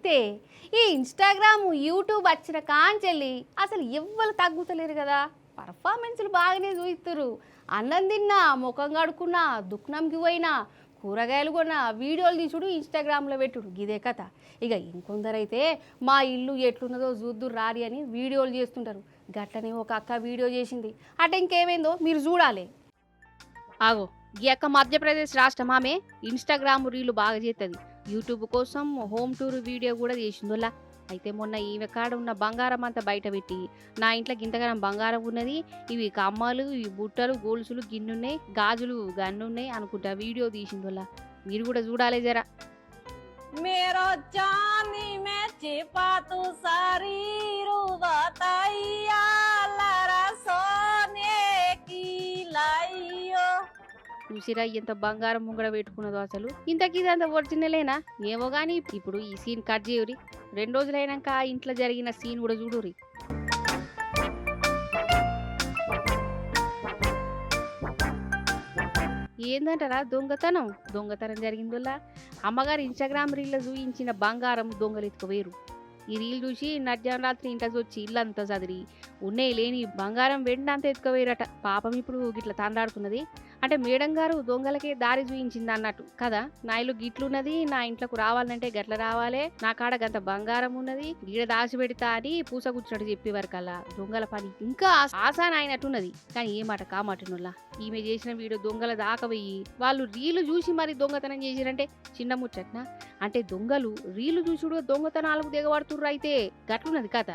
అయితే ఈ Instagram YouTube వచ్చిన కాంచెల్లి అసలు ఎవ్వరు తగ్గుతలేరు కదా. పర్ఫార్మెన్స్లు బాగానే చూయిస్తురు. అన్నం తిన్నా, ముఖం కడుక్కున్నా, దుఃఖంకి పోయినా, కూరగాయలు కొన్నా వీడియోలు తీసుడు ఇన్స్టాగ్రామ్లో పెట్టుడు ఇదే కథ. ఇక ఇంకొందరైతే మా ఇల్లు ఎట్లున్నదో చూద్దురు రారి అని వీడియోలు చేస్తుంటారు. గట్లనే ఒక అక్క వీడియో చేసింది అట, ఇంకేమైందో మీరు చూడాలి. ఆగో ఈ యొక్క మధ్యప్రదేశ్ రాష్ట్రం ఆమె ఇన్స్టాగ్రామ్ రీలు బాగా చేస్తుంది. యూట్యూబ్ కోసం హోమ్ టూర్ వీడియో కూడా చేసిందోలా. అయితే మొన్న ఈమె కాడ ఉన్న బంగారం అంతా బయట పెట్టి, నా ఇంట్లో గింతగానం బంగారం ఉన్నది, ఇవి కమ్మలు, ఇవి బుట్టలు, గొలుసులు గిన్నున్నాయి, గాజులు గన్నున్నాయి అనుకుంటా వీడియో తీసిందోలా. మీరు కూడా చూడాలి జరా. मेरो चांदी में छिपा तू सारी रुबाताइया लरा सोने की लाइयो. చూసిరా ఎంత బంగారం ముంగడ పెట్టుకున్నదో. అసలు ఇంతకీ ఇదంతా ఒరిజినలేనా ఏమో గానీ ఇప్పుడు ఈ సీన్ కట్ చేయరి. 2 రోజులైనాక ఇంట్లో జరిగిన సీన్ కూడా చూడురి. ఏందంటారా దొంగతనం జరిగిందోలా. అమ్మగారు ఇన్స్టాగ్రామ్ రీల్లో చూయించిన బంగారం దొంగలు ఎత్తుకుపోయారు. ఈ రీల్ చూసి మధ్యాహ్నం రాత్రి ఇంట్లో వచ్చి ఇల్లంతా చదిరి ఉన్నాయి లేని బంగారం వెంటంతా ఎత్తుకుపోయారట. పాపం ఇప్పుడు గిట్ల తండాడుతున్నది. అంటే మేడం గారు దొంగలకే దారి చూయించింది అన్నట్టు కదా. నా ఇల్లు గిట్లున్నది, నా ఇంట్లోకి రావాలంటే గట్ల రావాలే, నా కాడ గంత బంగారం ఉన్నది, గీడ దాచి పెడతా అని పూసగుచ్చినట్టు చెప్పేవారు కల్లా దొంగల పని ఇంకా ఆసాన అయినట్టున్నది. కానీ ఏ మాట కామాటనుల్లా ఈమె చేసిన వీడియో దొంగల దాకపోయి వాళ్ళు రీలు చూసి మరి దొంగతనం చేసిరంటే చిన్న ముచ్చట్నా. అంటే దొంగలు రీలు చూసి దొంగతనాలకు దిగబడుతుర్రు. అయితే గట్లున్నది కథ.